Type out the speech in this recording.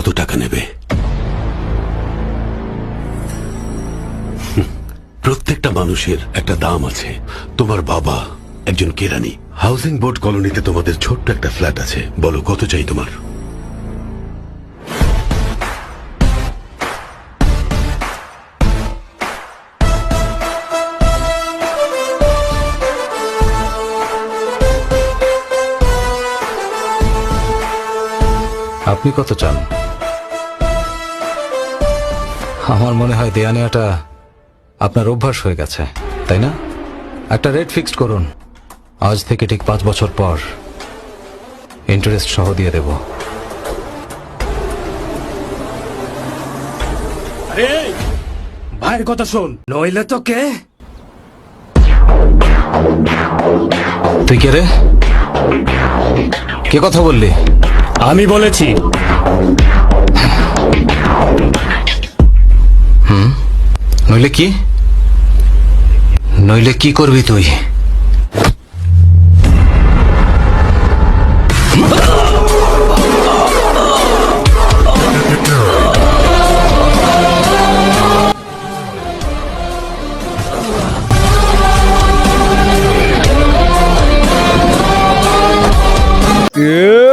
কত টাকা নেবে? প্রত্যেকটা মানুষের একটা দাম আছে। তোমার বাবা একজন কেরানি। হাউজিং বোর্ড কলোনিতে তোমাদের ছোট্ট একটা ফ্ল্যাট আছে। বলো কত চাই তোমার? আপনি কত চান? আমার মনে হয় দেয়া নেওয়াটা আপনার অভ্যাস হয়ে গেছে, তাই না? একটা রেট ফিক্সড করুন। আজ থেকে ঠিক 5 বছর পর ইন্টারেস্ট সহ দিয়ে দেব। আরে ভাইয়ের কথা শোন, নইলে তো কে? তুই কে রে? কে কথা বললি? আমি বলেছি। নইলে কি? নইলে কি করবি তুই? এ